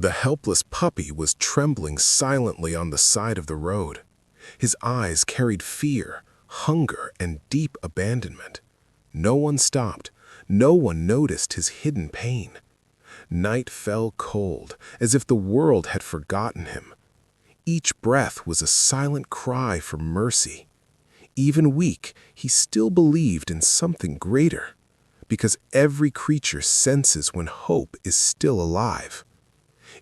The helpless puppy was trembling silently on the side of the road. His eyes carried fear, hunger, and deep abandonment. No one stopped. No one noticed his hidden pain. Night fell cold, as if the world had forgotten him. Each breath was a silent cry for mercy. Even weak, he still believed in something greater, because every creature senses when hope is still alive.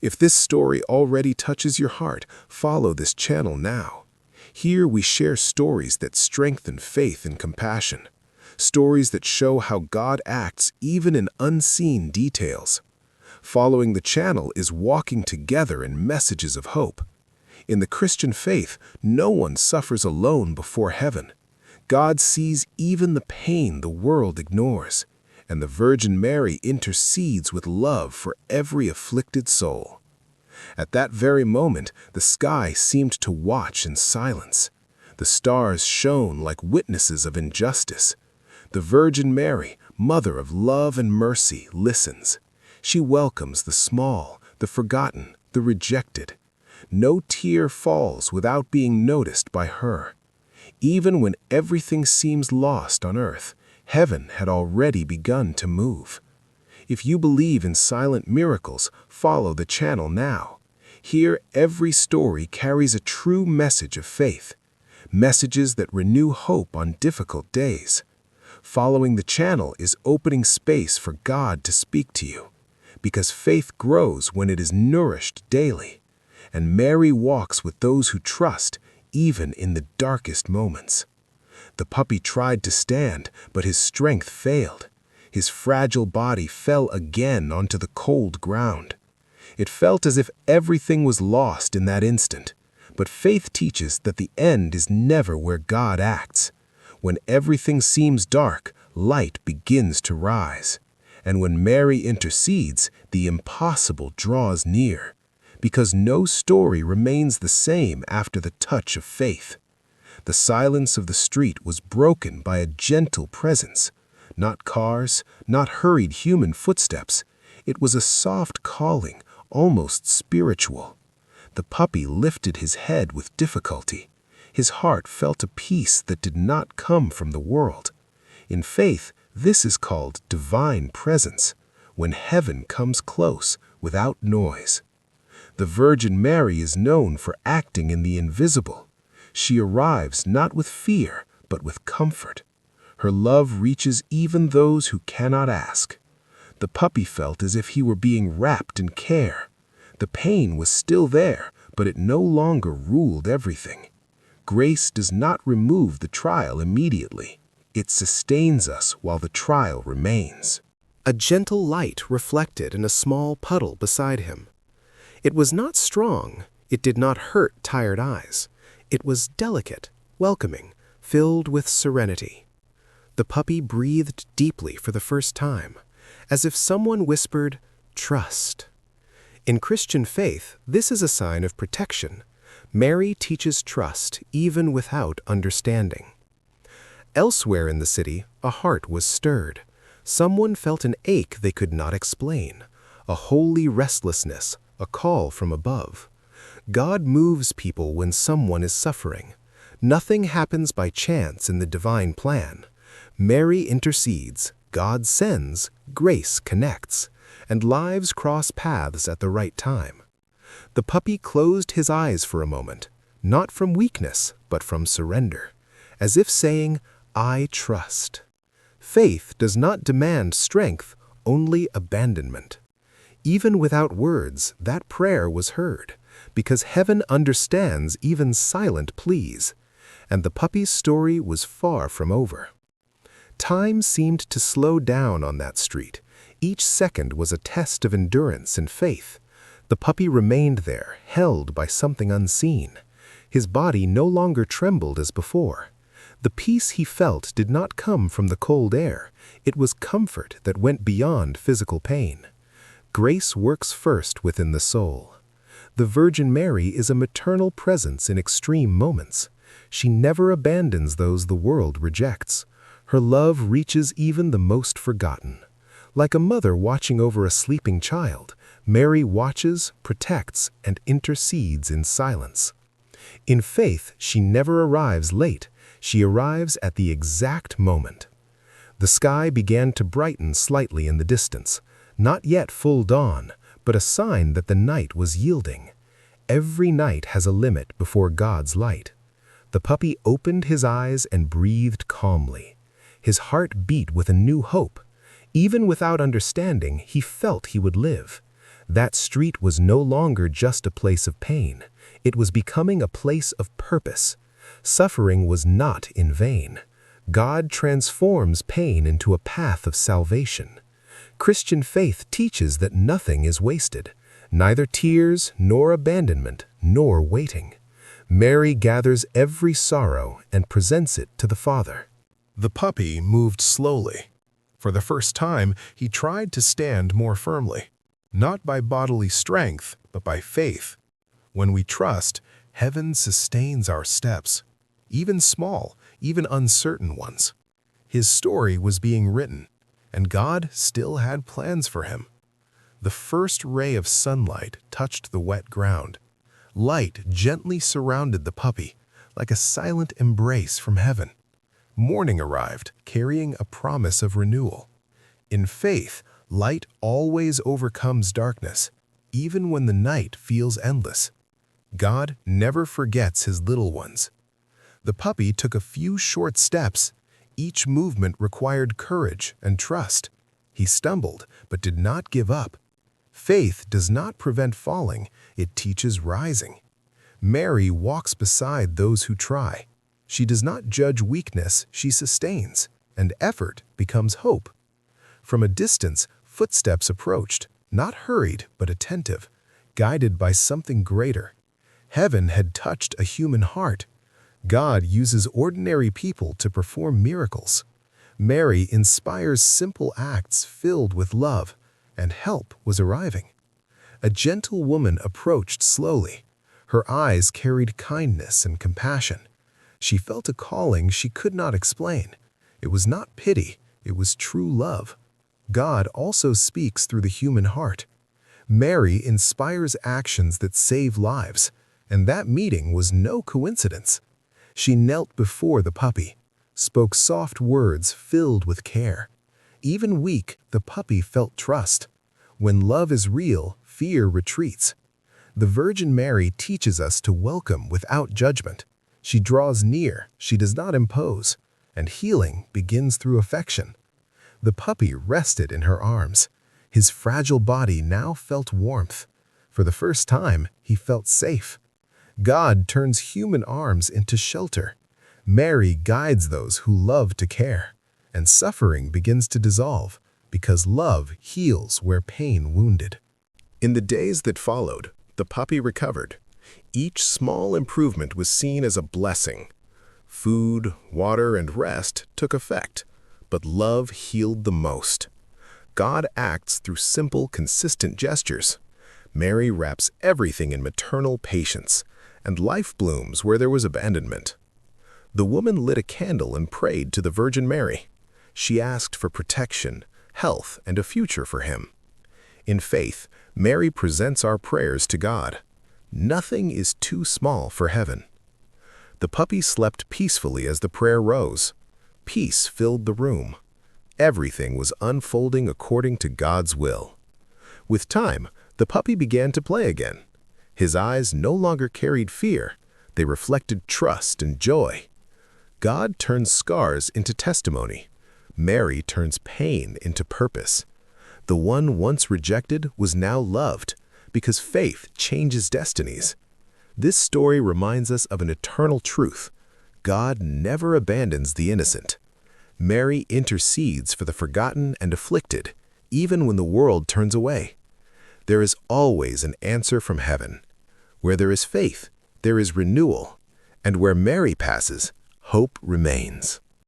If this story already touches your heart, follow this channel now. Here we share stories that strengthen faith and compassion, stories that show how God acts even in unseen details. Following the channel is walking together in messages of hope. In the Christian faith, no one suffers alone before heaven. God sees even the pain the world ignores, and the Virgin Mary intercedes with love for every afflicted soul. At that very moment, the sky seemed to watch in silence. The stars shone like witnesses of injustice. The Virgin Mary, Mother of love and mercy, listens. She welcomes the small, the forgotten, the rejected. No tear falls without being noticed by her. Even when everything seems lost on earth, heaven had already begun to move. If you believe in silent miracles, follow the channel now. Here, every story carries a true message of faith, messages that renew hope on difficult days. Following the channel is opening space for God to speak to you, because faith grows when it is nourished daily, and Mary walks with those who trust, even in the darkest moments. The puppy tried to stand, but his strength failed. His fragile body fell again onto the cold ground. It felt as if everything was lost in that instant, but faith teaches that the end is never where God acts. When everything seems dark, light begins to rise. And when Mary intercedes, the impossible draws near, because no story remains the same after the touch of faith. The silence of the street was broken by a gentle presence. Not cars, not hurried human footsteps. It was a soft calling, almost spiritual. The puppy lifted his head with difficulty. His heart felt a peace that did not come from the world. In faith, this is called divine presence, when heaven comes close without noise. The Virgin Mary is known for acting in the invisible. She arrives not with fear, but with comfort. Her love reaches even those who cannot ask. The puppy felt as if he were being wrapped in care. The pain was still there, but it no longer ruled everything. Grace does not remove the trial immediately. It sustains us while the trial remains. A gentle light reflected in a small puddle beside him. It was not strong. It did not hurt tired eyes. It was delicate, welcoming, filled with serenity. The puppy breathed deeply for the first time, as if someone whispered, "Trust." In Christian faith, this is a sign of protection. Mary teaches trust even without understanding. Elsewhere in the city, a heart was stirred. Someone felt an ache they could not explain, a holy restlessness, a call from above. God moves people when someone is suffering. Nothing happens by chance in the divine plan. Mary intercedes, God sends, grace connects, and lives cross paths at the right time. The puppy closed his eyes for a moment, not from weakness, but from surrender, as if saying, "I trust." Faith does not demand strength, only abandonment. Even without words, that prayer was heard, because heaven understands even silent pleas, and the puppy's story was far from over. Time seemed to slow down on that street. Each second was a test of endurance and faith. The puppy remained there, held by something unseen. His body no longer trembled as before. The peace he felt did not come from the cold air. It was comfort that went beyond physical pain. Grace works first within the soul. The Virgin Mary is a maternal presence in extreme moments. She never abandons those the world rejects. Her love reaches even the most forgotten. Like a mother watching over a sleeping child, Mary watches, protects, and intercedes in silence. In faith, she never arrives late. She arrives at the exact moment. The sky began to brighten slightly in the distance, not yet full dawn, but a sign that the night was yielding. Every night has a limit before God's light. The puppy opened his eyes and breathed calmly. His heart beat with a new hope. Even without understanding, he felt he would live. That street was no longer just a place of pain. It was becoming a place of purpose. Suffering was not in vain. God transforms pain into a path of salvation. Christian faith teaches that nothing is wasted, neither tears, nor abandonment, nor waiting. Mary gathers every sorrow and presents it to the Father. The puppy moved slowly. For the first time, he tried to stand more firmly, not by bodily strength, but by faith. When we trust, heaven sustains our steps, even small, even uncertain ones. His story was being written, and God still had plans for him. The first ray of sunlight touched the wet ground. Light gently surrounded the puppy, like a silent embrace from heaven. Morning arrived, carrying a promise of renewal. In faith, light always overcomes darkness, even when the night feels endless. God never forgets his little ones. The puppy took a few short steps. Each movement required courage and trust. He stumbled, but did not give up. Faith does not prevent falling, it teaches rising. Mary walks beside those who try. She does not judge weakness, she sustains, and effort becomes hope. From a distance, footsteps approached, not hurried but attentive, guided by something greater. Heaven had touched a human heart. God uses ordinary people to perform miracles. Mary inspires simple acts filled with love, and help was arriving. A gentle woman approached slowly. Her eyes carried kindness and compassion. She felt a calling she could not explain. It was not pity, it was true love. God also speaks through the human heart. Mary inspires actions that save lives, and that meeting was no coincidence. She knelt before the puppy, spoke soft words filled with care. Even weak, the puppy felt trust. When love is real, fear retreats. The Virgin Mary teaches us to welcome without judgment. She draws near, she does not impose, and healing begins through affection. The puppy rested in her arms. His fragile body now felt warmth. For the first time, he felt safe. God turns human arms into shelter. Mary guides those who love to care, and suffering begins to dissolve, because love heals where pain wounded. In the days that followed, the puppy recovered. Each small improvement was seen as a blessing. Food, water, and rest took effect, but love healed the most. God acts through simple, consistent gestures. Mary wraps everything in maternal patience, and life blooms where there was abandonment. The woman lit a candle and prayed to the Virgin Mary. She asked for protection, health, and a future for him. In faith, Mary presents our prayers to God. Nothing is too small for heaven. The puppy slept peacefully as the prayer rose. Peace filled the room. Everything was unfolding according to God's will. With time, the puppy began to play again. His eyes no longer carried fear. They reflected trust and joy. God turns scars into testimony. Mary turns pain into purpose. The one once rejected was now loved, because faith changes destinies. This story reminds us of an eternal truth. God never abandons the innocent. Mary intercedes for the forgotten and afflicted, even when the world turns away. There is always an answer from heaven. Where there is faith, there is renewal, and where Mary passes, hope remains.